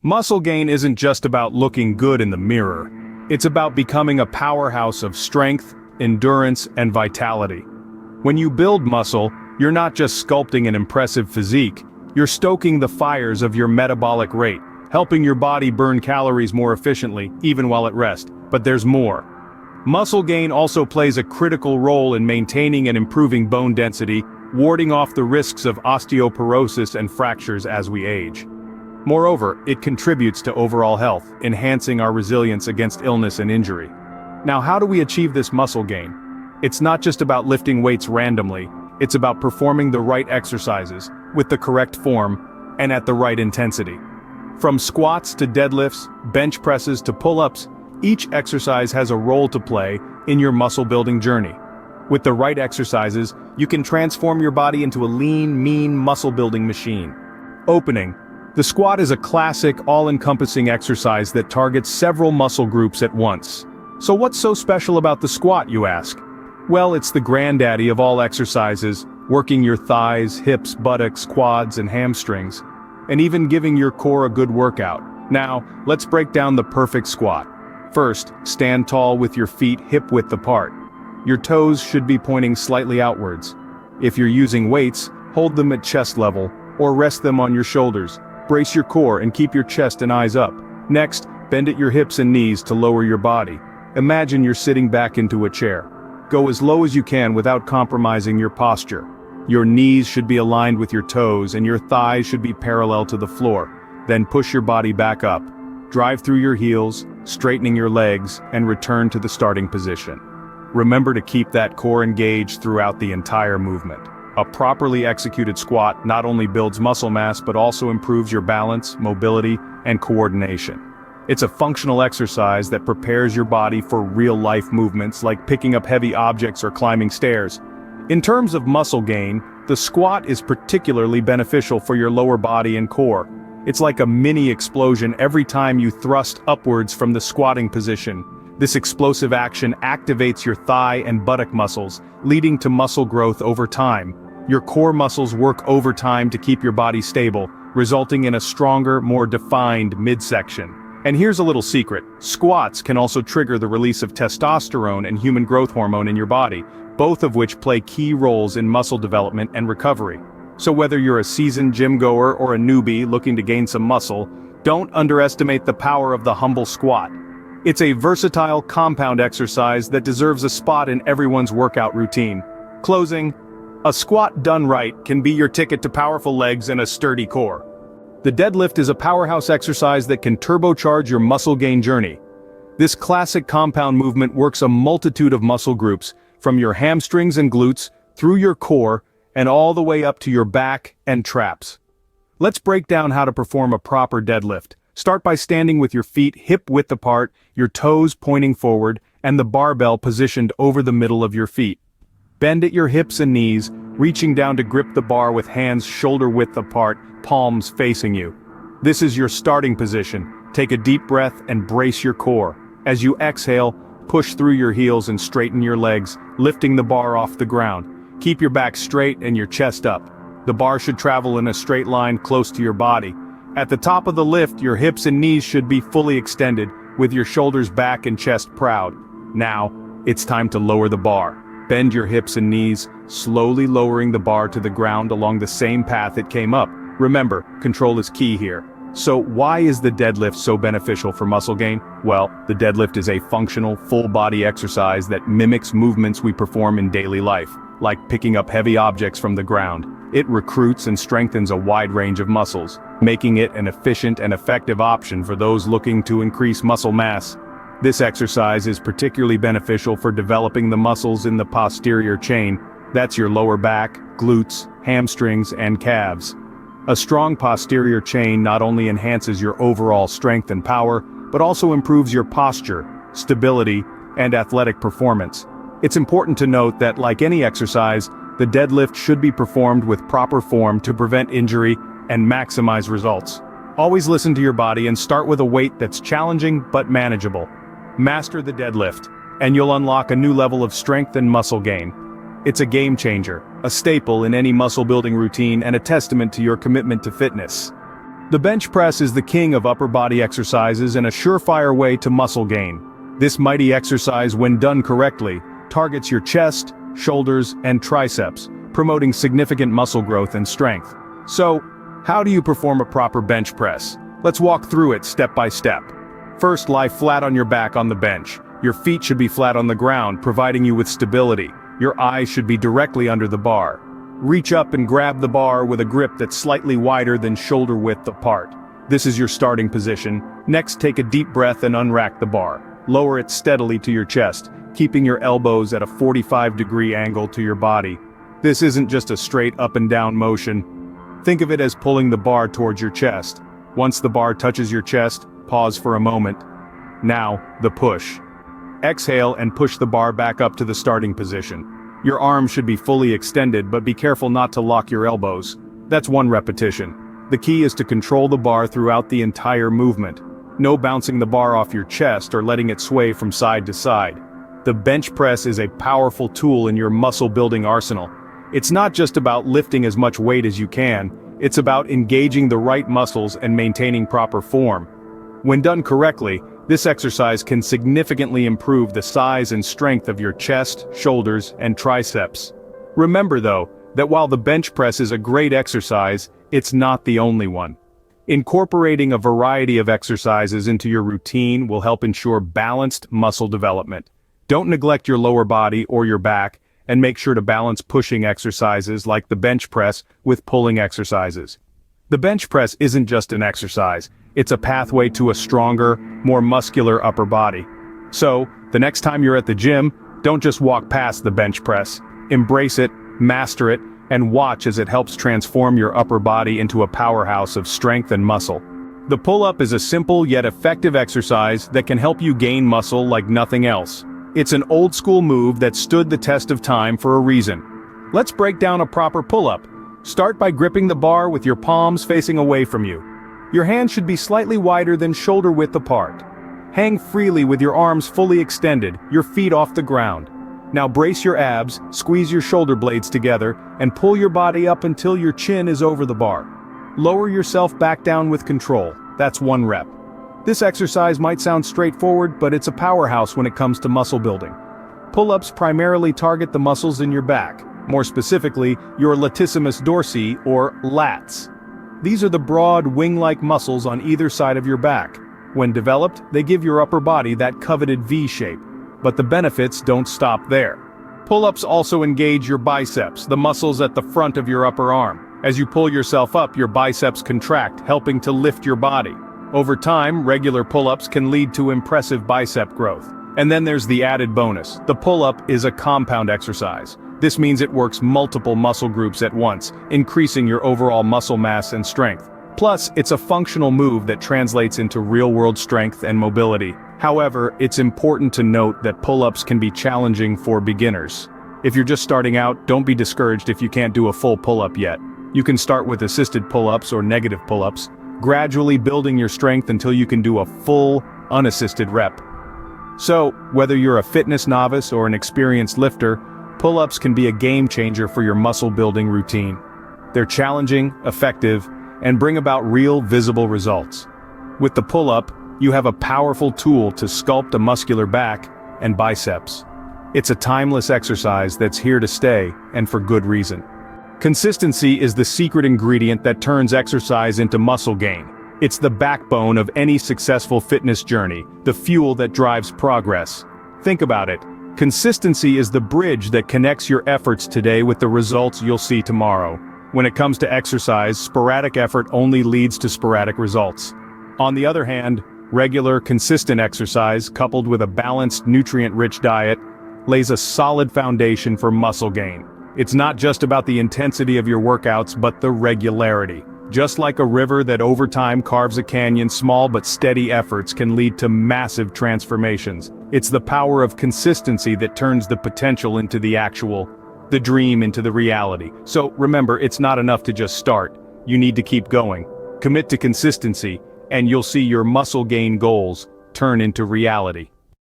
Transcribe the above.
Muscle gain isn't just about looking good in the mirror. It's about becoming a powerhouse of strength, endurance, and vitality. When you build muscle, you're not just sculpting an impressive physique, you're stoking the fires of your metabolic rate, helping your body burn calories more efficiently, even while at rest. But there's more. Muscle gain also plays a critical role in maintaining and improving bone density, warding off the risks of osteoporosis and fractures as we age. Moreover, it contributes to overall health, enhancing our resilience against illness and injury. Now, how do we achieve this muscle gain? It's not just about lifting weights randomly, it's about performing the right exercises, with the correct form, and at the right intensity. From squats to deadlifts, bench presses to pull-ups, each exercise has a role to play in your muscle-building journey. With the right exercises, you can transform your body into a lean, mean muscle-building machine. Opening. The squat is a classic, all-encompassing exercise that targets several muscle groups at once. So what's so special about the squat, you ask? Well, it's the granddaddy of all exercises, working your thighs, hips, buttocks, quads, and hamstrings, and even giving your core a good workout. Now, let's break down the perfect squat. First, stand tall with your feet hip-width apart. Your toes should be pointing slightly outwards. If you're using weights, hold them at chest level, or rest them on your shoulders. Brace your core and keep your chest and eyes up. Next, bend at your hips and knees to lower your body. Imagine you're sitting back into a chair. Go as low as you can without compromising your posture. Your knees should be aligned with your toes and your thighs should be parallel to the floor. Then push your body back up. Drive through your heels, straightening your legs, and return to the starting position. Remember to keep that core engaged throughout the entire movement. A properly executed squat not only builds muscle mass but also improves your balance, mobility, and coordination. It's a functional exercise that prepares your body for real-life movements like picking up heavy objects or climbing stairs. In terms of muscle gain, the squat is particularly beneficial for your lower body and core. It's like a mini explosion every time you thrust upwards from the squatting position. This explosive action activates your thigh and buttock muscles, leading to muscle growth over time. Your core muscles work overtime to keep your body stable, resulting in a stronger, more defined midsection. And here's a little secret. Squats can also trigger the release of testosterone and human growth hormone in your body, both of which play key roles in muscle development and recovery. So whether you're a seasoned gym goer or a newbie looking to gain some muscle, don't underestimate the power of the humble squat. It's a versatile compound exercise that deserves a spot in everyone's workout routine. Closing. A squat done right can be your ticket to powerful legs and a sturdy core. The deadlift is a powerhouse exercise that can turbocharge your muscle gain journey. This classic compound movement works a multitude of muscle groups, from your hamstrings and glutes, through your core, and all the way up to your back and traps. Let's break down how to perform a proper deadlift. Start by standing with your feet hip-width apart, your toes pointing forward, and the barbell positioned over the middle of your feet. Bend at your hips and knees, reaching down to grip the bar with hands shoulder-width apart, palms facing you. This is your starting position. Take a deep breath and brace your core. As you exhale, push through your heels and straighten your legs, lifting the bar off the ground. Keep your back straight and your chest up. The bar should travel in a straight line close to your body. At the top of the lift, your hips and knees should be fully extended, with your shoulders back and chest proud. Now, it's time to lower the bar. Bend your hips and knees, slowly lowering the bar to the ground along the same path it came up. Remember, control is key here. So why is the deadlift so beneficial for muscle gain? Well, the deadlift is a functional, full-body exercise that mimics movements we perform in daily life, like picking up heavy objects from the ground. It recruits and strengthens a wide range of muscles, making it an efficient and effective option for those looking to increase muscle mass. This exercise is particularly beneficial for developing the muscles in the posterior chain. That's your lower back, glutes, hamstrings, and calves. A strong posterior chain not only enhances your overall strength and power, but also improves your posture, stability, and athletic performance. It's important to note that, like any exercise, the deadlift should be performed with proper form to prevent injury and maximize results. Always listen to your body and start with a weight that's challenging but manageable. Master the deadlift, and you'll unlock a new level of strength and muscle gain. It's a game changer, a staple in any muscle-building routine, and a testament to your commitment to fitness. The bench press is the king of upper body exercises and a surefire way to muscle gain. This mighty exercise, when done correctly, targets your chest, shoulders, and triceps, promoting significant muscle growth and strength. So, how do you perform a proper bench press? Let's walk through it step by step. First, lie flat on your back on the bench. Your feet should be flat on the ground, providing you with stability. Your eyes should be directly under the bar. Reach up and grab the bar with a grip that's slightly wider than shoulder width apart. This is your starting position. Next, take a deep breath and unrack the bar. Lower it steadily to your chest, keeping your elbows at a 45-degree angle to your body. This isn't just a straight up and down motion. Think of it as pulling the bar towards your chest. Once the bar touches your chest, pause for a moment. Now, the push. Exhale and push the bar back up to the starting position. Your arms should be fully extended, but be careful not to lock your elbows. That's one repetition. The key is to control the bar throughout the entire movement. No bouncing the bar off your chest or letting it sway from side to side. The bench press is a powerful tool in your muscle building arsenal. It's not just about lifting as much weight as you can, it's about engaging the right muscles and maintaining proper form. When done correctly, this exercise can significantly improve the size and strength of your chest, shoulders, and triceps. Remember though, that while the bench press is a great exercise, it's not the only one. Incorporating a variety of exercises into your routine will help ensure balanced muscle development. Don't neglect your lower body or your back, and make sure to balance pushing exercises like the bench press with pulling exercises. The bench press isn't just an exercise, it's a pathway to a stronger, more muscular upper body. So, the next time you're at the gym, don't just walk past the bench press. Embrace it, master it, and watch as it helps transform your upper body into a powerhouse of strength and muscle. The pull-up is a simple yet effective exercise that can help you gain muscle like nothing else. It's an old-school move that stood the test of time for a reason. Let's break down a proper pull-up. Start by gripping the bar with your palms facing away from you. Your hands should be slightly wider than shoulder width apart. Hang freely with your arms fully extended, your feet off the ground. Now brace your abs, squeeze your shoulder blades together, and pull your body up until your chin is over the bar. Lower yourself back down with control. That's one rep. This exercise might sound straightforward, but it's a powerhouse when it comes to muscle building. Pull-ups primarily target the muscles in your back, more specifically, your latissimus dorsi, or lats. These are the broad, wing-like muscles on either side of your back. When developed, they give your upper body that coveted V shape. But the benefits don't stop there. Pull-ups also engage your biceps, the muscles at the front of your upper arm. As you pull yourself up, your biceps contract, helping to lift your body. Over time, regular pull-ups can lead to impressive bicep growth. And then there's the added bonus. The pull-up is a compound exercise. This means it works multiple muscle groups at once, increasing your overall muscle mass and strength. Plus, it's a functional move that translates into real-world strength and mobility. However, it's important to note that pull-ups can be challenging for beginners. If you're just starting out, don't be discouraged if you can't do a full pull-up yet. You can start with assisted pull-ups or negative pull-ups, gradually building your strength until you can do a full, unassisted rep. So, whether you're a fitness novice or an experienced lifter, pull-ups can be a game changer for your muscle building routine. They're challenging, effective, and bring about real visible results. With the pull-up, you have a powerful tool to sculpt a muscular back and biceps. It's a timeless exercise that's here to stay, and for good reason. Consistency is the secret ingredient that turns exercise into muscle gain. It's the backbone of any successful fitness journey, the fuel that drives progress. Think about it. Consistency is the bridge that connects your efforts today with the results you'll see tomorrow. When it comes to exercise, sporadic effort only leads to sporadic results. On the other hand, regular, consistent exercise, coupled with a balanced, nutrient-rich diet, lays a solid foundation for muscle gain. It's not just about the intensity of your workouts, but the regularity. Just like a river that over time carves a canyon, small but steady efforts can lead to massive transformations. It's the power of consistency that turns the potential into the actual, the dream into the reality. So remember, it's not enough to just start. You need to keep going. Commit to consistency, and you'll see your muscle gain goals turn into reality.